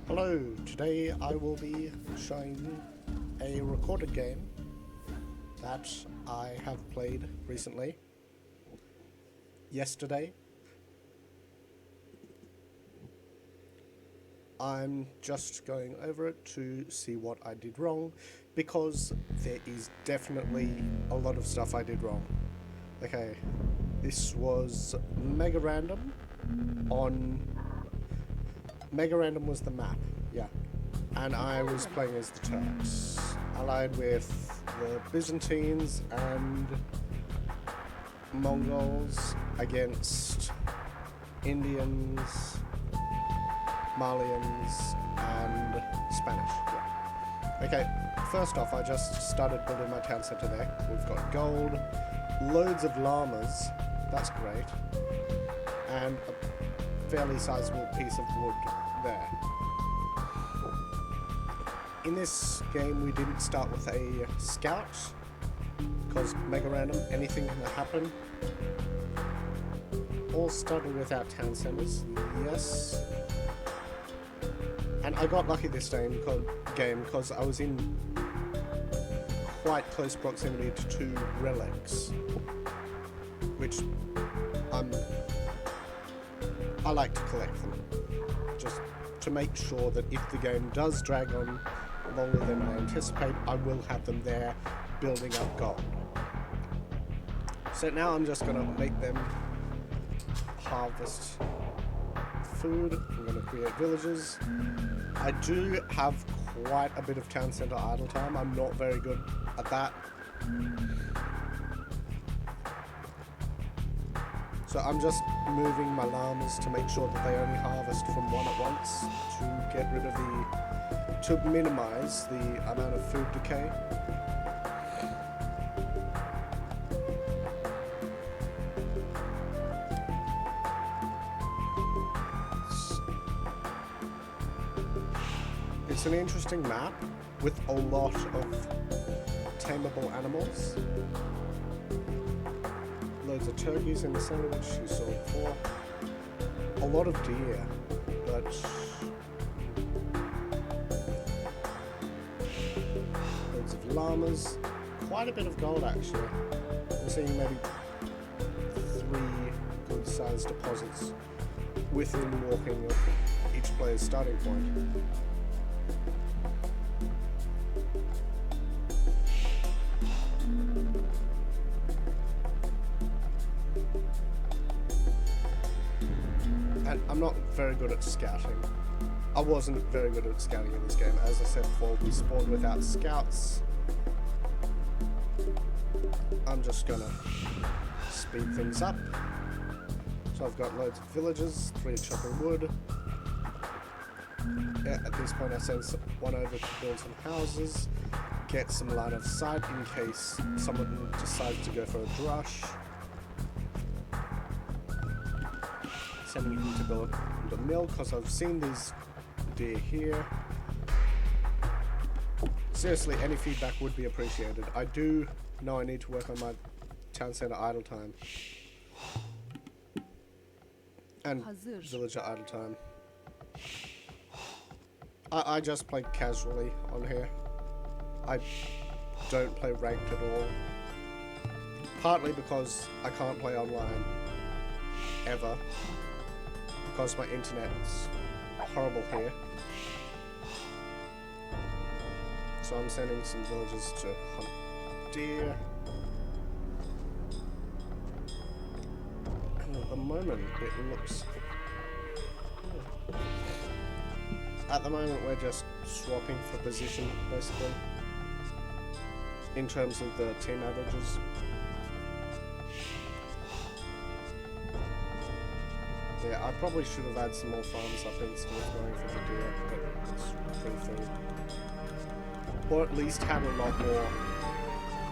Hello, today I will be showing a recorded game that I have played recently. Yesterday. I'm just going over it to see what I did wrong, because there is definitely a lot of stuff I did wrong. Okay, this was Megarandom on... Megarandom was the map, yeah. And I was playing as the Turks, allied with the Byzantines and Mongols against Indians, Malians, and Spanish. Yeah. Okay, first off, I just started building my town centre there. We've got gold, loads of llamas, that's great, and a fairly sizable piece of wood there. In this game, we didn't start with a scout, because Megarandom, anything can happen. All started with our town centres, yes. And I got lucky this game because I was in quite close proximity to two relics, which I like to collect them, just to make sure that if the game does drag on longer than I anticipate, I will have them there building up gold. So now I'm just going to make them harvest food. I'm going to create villages. I do have quite a bit of town centre idle time. I'm not very good at that. So I'm just moving my llamas to make sure that they only harvest from one at once to get rid of to minimize the amount of food decay. It's an interesting map with a lot of tameable animals. Loads of turkeys in the center, which you saw before. A lot of deer, but loads of llamas. Quite a bit of gold, actually. I'm seeing maybe 3 good-sized deposits within walking of each player's starting point. And I'm not very good at scouting. I wasn't very good at scouting in this game. As I said before, we spawned without scouts. I'm just gonna speed things up. So I've got loads of villages, 3 chopping wood. Yeah, at this point I send one over to build some houses, get some line of sight in case someone decides to go for a drush. Sending him to build a mill because I've seen these deer here. Seriously, any feedback would be appreciated. I do know I need to work on my town centre idle time and villager idle time. I just play casually on here. I don't play ranked at all. Partly because I can't play online ever, because my internet's horrible here. So I'm sending some villagers to hunt deer. And at the moment it looks... At the moment we're just swapping for position, basically, in terms of the team averages. Yeah, I probably should have had some more farms up instead of going for the deer, but it's free food. Or at least had a lot more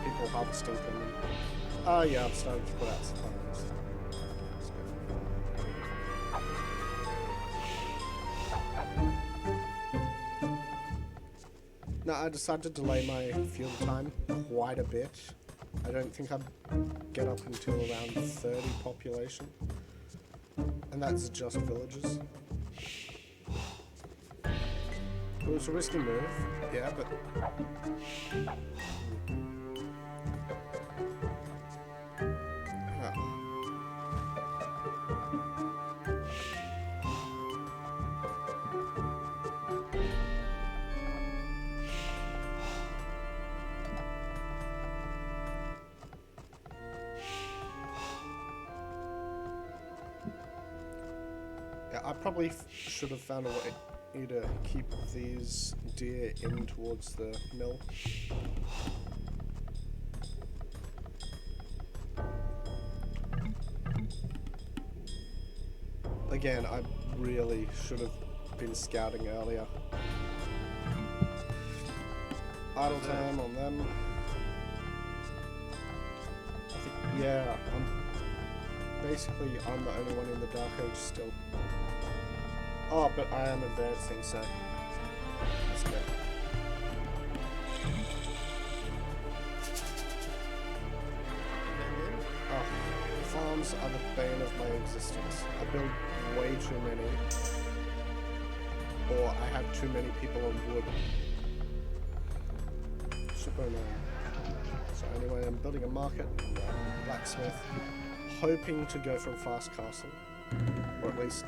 people harvesting from them. Oh yeah, I've started to put out some farms. No, I decided to delay my fuel time quite a bit. I don't think I'd get up until around 30 population. And that's just villages. It was a risky move, yeah, but... Yeah, I probably should have found a way to keep these deer in towards the mill. Again, I really should have been scouting earlier. Idle time on them. I think, yeah, basically I'm the only one in the Dark Age still. Oh, but I am advancing, so that's good. Oh, farms are the bane of my existence. I build way too many, or I have too many people on wood. Super annoying. So anyway, I'm building a market, blacksmith, hoping to go from fast castle, or at least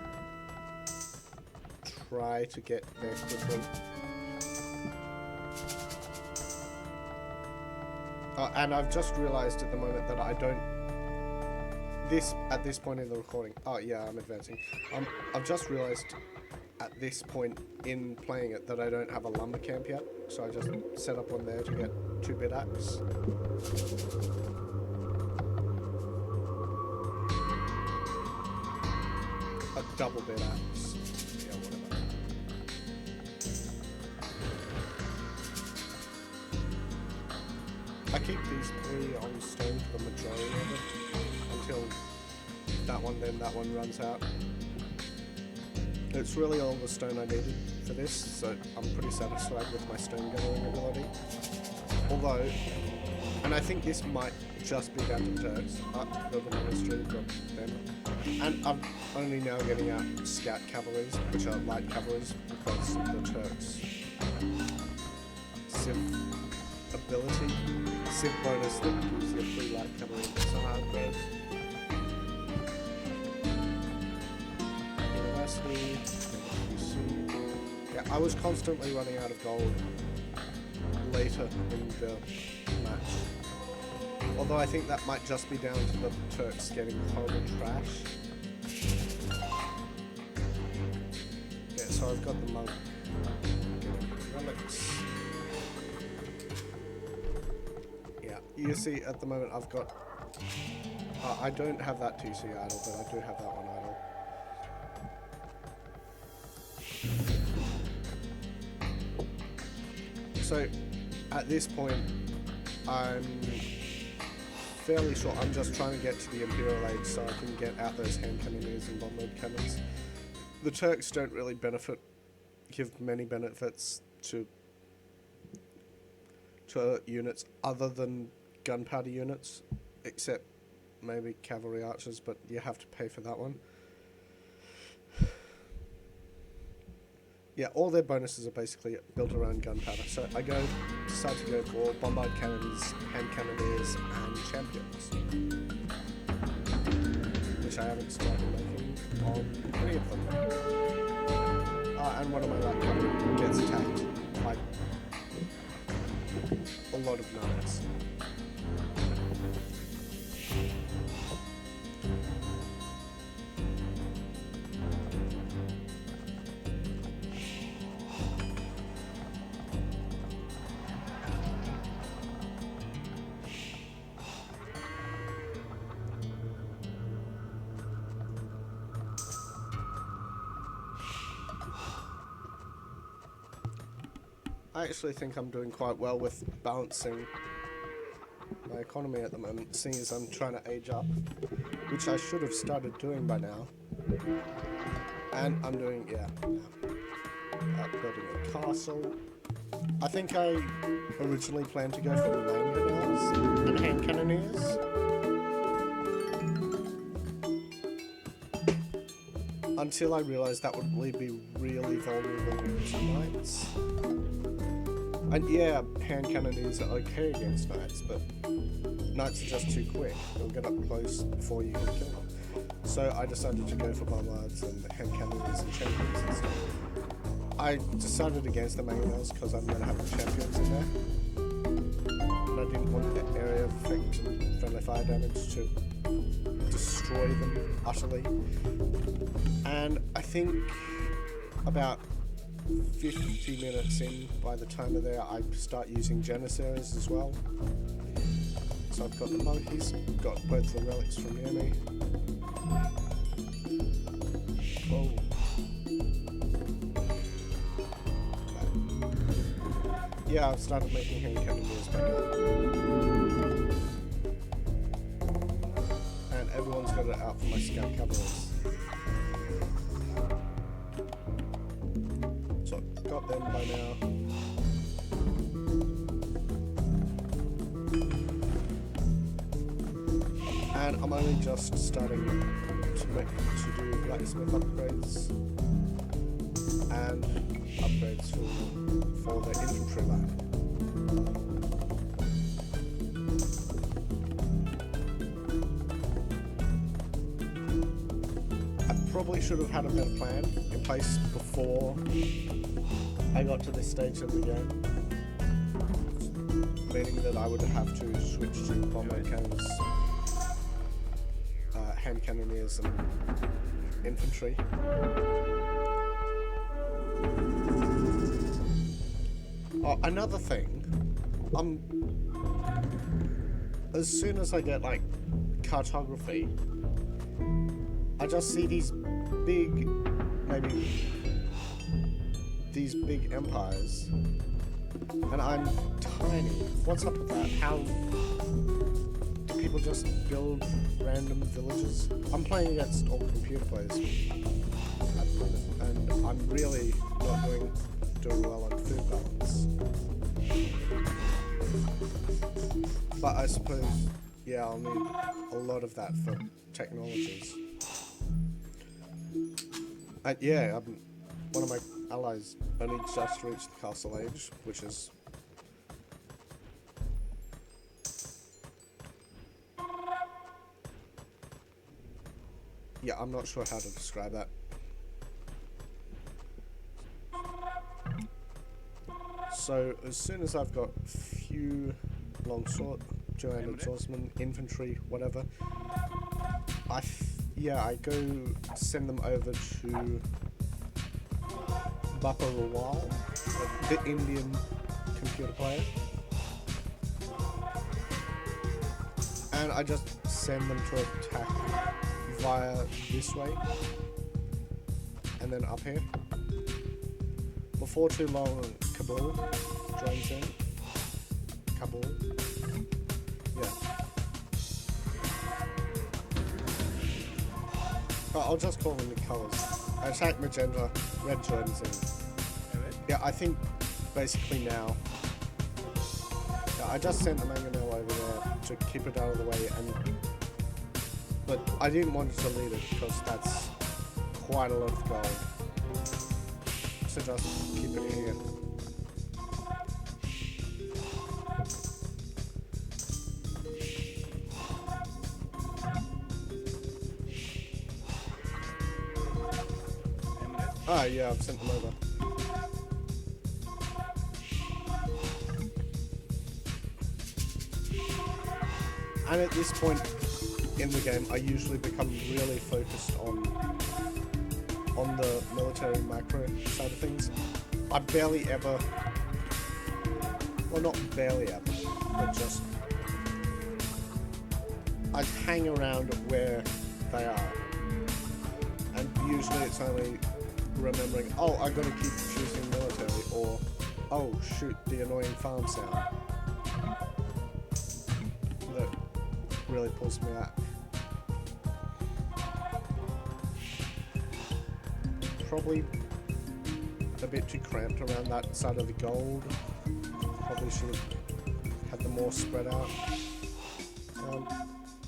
try to get there quickly. And I've just realized at the moment that I don't... At this point in the recording... Oh yeah, I'm advancing. I've just realized at this point in playing it that I don't have a lumber camp yet. So I just set up one there to get 2-bit axe. A double-bit axe. Yeah, whatever. I keep these 3 on stone for the majority of it until that one, then that one runs out. It's really all the stone I needed for this, so I'm pretty satisfied with my stone gathering ability. Although, and I think this might just be down to Turks. The ministry got them. And I'm only now getting out scout cavalries, which are light cavalries, because of the Turks' civ ability. Civ bonus that gives you 3 light cavalry. So hard mode. University. Yeah, I was constantly running out of gold later in the match. Although I think that might just be down to the Turks getting horrible trash. Yeah, so I've got the monk. Relics. Yeah, you see at the moment I've got... I don't have that TC idle, but I do have that one idle. So, at this point, I'm fairly sure I'm just trying to get to the Imperial Age so I can get out those hand cannoneers and bomb-load cannons. The Turks don't really give many benefits to units other than gunpowder units, except maybe cavalry archers, but you have to pay for that one. Yeah, all their bonuses are basically built around gunpowder. So I decide to go for bombard cannons, hand cannoneers, and champions, which I haven't started making on any of them. And one of my light cavalry gets attacked by a lot of knights. I actually think I'm doing quite well with balancing my economy at the moment, seeing as I'm trying to age up, which I should have started doing by now. And I'm doing, building a castle. I think I originally planned to go for mangonels and hand cannoneers. until I realised that would leave me really vulnerable to knights. And yeah, hand cannoneers are okay against knights, but knights are just too quick. They'll get up close before you can kill them. So I decided to go for bombards and hand cannoneers and champions and stuff. I decided against the mangonels because I'm going to have the champions in there. And I didn't want the area of effect and friendly fire damage to destroy them utterly. And I think about 50 minutes in, by the time of there, I start using janissaries as well. So I've got the monkeys, got both the relics from Yemi. Whoa. Yeah, I've started making hand cannoneers back up. And everyone's got it out for my scout cavalries. So I've got them by now. And I'm only just starting to do blacksmith upgrades and upgrades for the infantry line. I probably should have had a better plan in place before I got to this stage of the game, meaning that I would have to switch to bomber cannons, hand cannoneers and infantry. Oh, another thing, as soon as I get like cartography, I just see these big empires, and I'm tiny. What's up with that? How do people just build random villages? I'm playing against all computer players at the moment, and I'm really not doing well on food balance. But I suppose, yeah, I'll need a lot of that for technologies. Yeah, one of my allies only just reached the castle age, which is yeah, I'm not sure how to describe that. So as soon as I've got a few longsword, two-handed swordsmen, infantry, whatever, I go send them over to Bappa Rawal, the Indian computer player, and I just send them to attack via this way and then up here. Before too long, Kabul joins in. Kabul. Yeah. Oh, I'll just call them the colours. I attack magenta, red joins in. Yeah, I think basically now. Yeah, I just sent the mangonel over there to keep it out of the way, but I didn't want to lead it because that's quite a lot of gold. So just keep it here. Ah, yeah, I've sent them over. And at this point in the game, I usually become really focused on the military macro side of things. I barely ever, well, not barely ever, but just I hang around where they are, and usually it's only remembering, oh, I gotta keep choosing military, or oh shoot, the annoying farm sound that really pulls me out. Probably a bit too cramped around that side of the gold. Probably should have had them more spread out.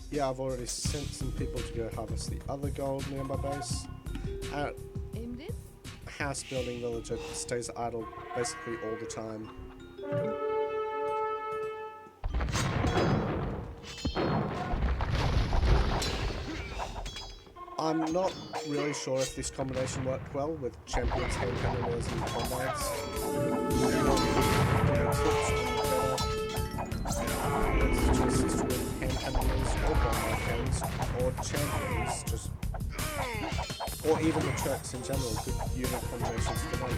Yeah, I've already sent some people to go harvest the other gold near my base. Our house building villager stays idle basically all the time. I'm not really sure if this combination worked well with champions, hand cannoners, and combats. Let's just with hand cannoners or combat hands or champions, just or even the Turks in general, good unit combinations to them.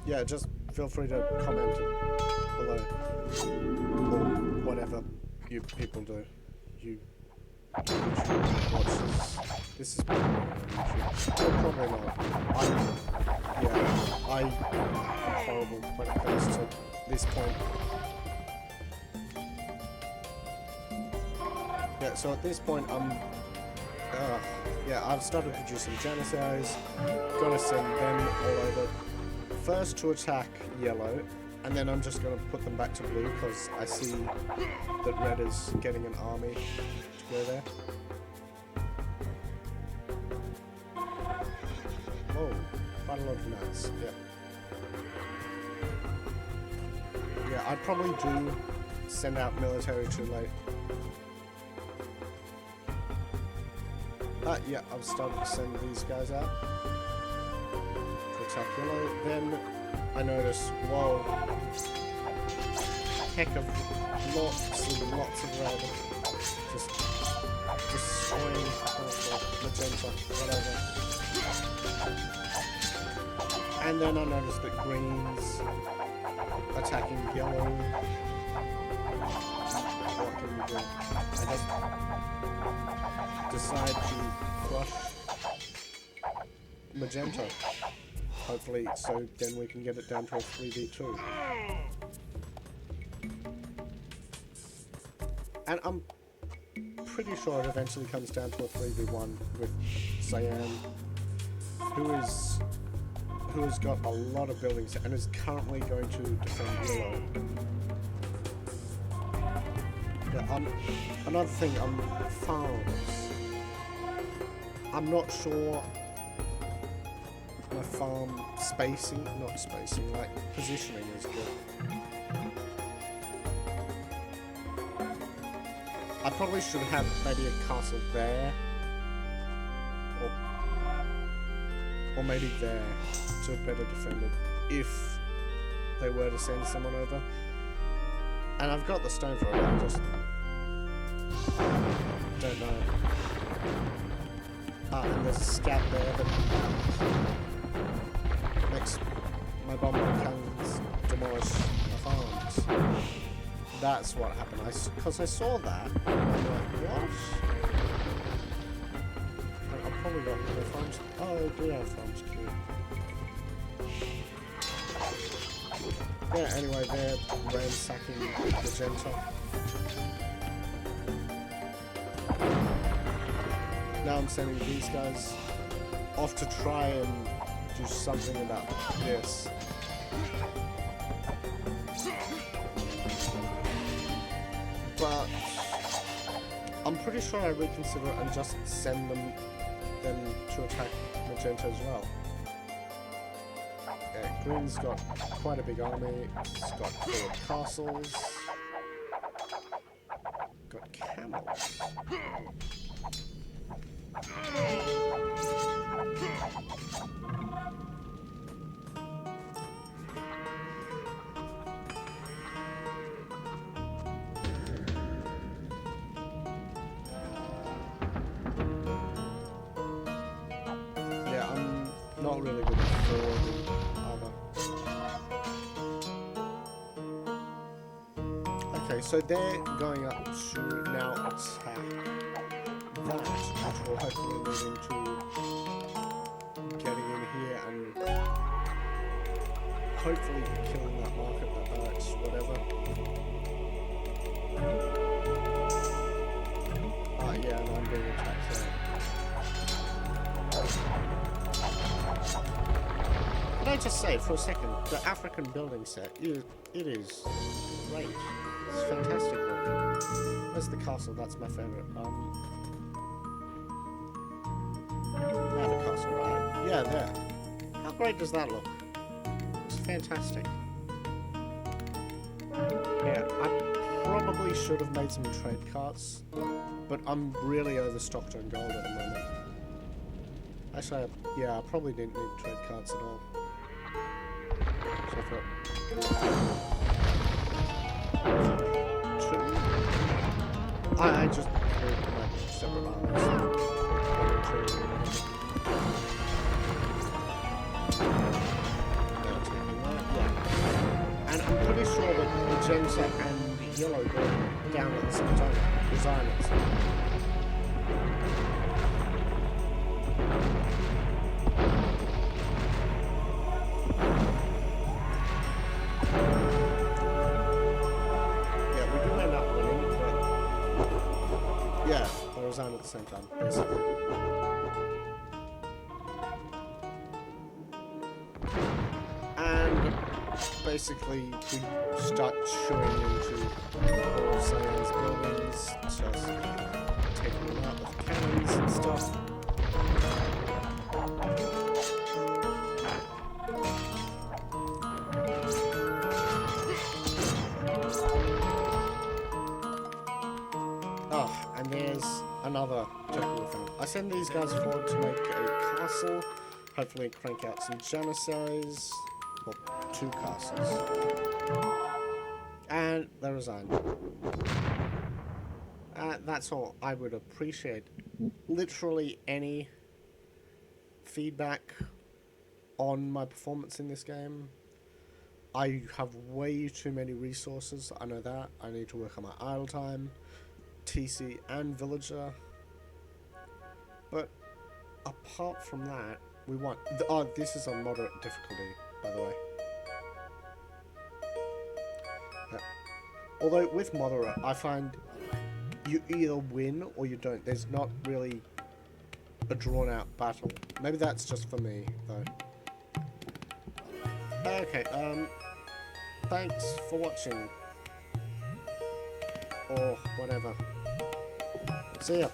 Yeah, just feel free to comment below, or whatever you people do. You YouTube watches. This is probably not on YouTube. Probably not. I'm horrible when it comes to this point. Yeah, so at this point I've started producing Janissaries. Gonna send them all over. First to attack yellow, and then I'm just going to put them back to blue because I see that red is getting an army to go there. Oh, quite a lot of knights, yeah. Yeah, I'd probably do send out military too late. Yeah, I've started to send these guys out. Attack yellow. Then I notice, whoa, heck of lots and lots of red, just destroying magenta, whatever. And then I notice that green's attacking yellow. What can we do? I just decide to crush magenta. Hopefully, so then we can get it down to a 3v2. And I'm pretty sure it eventually comes down to a 3v1 with Cyan, who has got a lot of buildings and is currently going to defend yellow. Yeah, another thing, farms. I'm not sure my farm like positioning is good. I probably should have maybe a castle there, or maybe there to better defend it if they were to send someone over. And I've got the stone for it, I just don't know. And there's a scout there that makes my bomber cannons demolish the farms. That's what happened. Because I saw that, and I'm like, what? I've probably got no farms. Oh, I do have farms too. Yeah, anyway, they're ransacking magenta. Now I'm sending these guys off to try and do something about this. But I'm pretty sure I reconsider it and just send them to attack magenta as well. Yeah, green's got quite a big army. It's got forward castles. Got camels. Yeah, I'm not really good at forwarding either. Okay, so they're going up to now attack that, which will hopefully lead into getting in here and hopefully killing that market, that barracks, whatever. Yeah, and I'm being attacked there. But I just say for a second, the African building set, it is great. It's fantastic looking. Where's the castle? That's my favourite. I have a castle, right? Yeah, there. How great does that look? It's fantastic. Yeah, I probably should have made some trade carts, but I'm really overstocked on gold at the moment. Actually, yeah, I probably didn't need trade carts at all. So I thought... Two? I just put my separate armies. Yeah. And I'm pretty sure that magenta and yellow go down at the same time. Design it. Yeah, we do end up winning, but yeah, they resign at the same time, basically. And basically we start showing into all of Cyan's buildings, just taking them out with cannons and stuff. Oh, and there's another technical thing. I send these guys forward to make a castle, hopefully crank out some janissaries. Well, 2 castles. And they resign. That's all. I would appreciate literally any feedback on my performance in this game. I have way too many resources, I know that. I need to work on my idle time, TC and villager. But apart from that, we want... Oh, this is on moderate difficulty, by the way. Yeah. Although with moderate, I find you either win or you don't. There's not really a drawn-out battle. Maybe that's just for me, though. Okay, thanks for watching. Or whatever. See ya.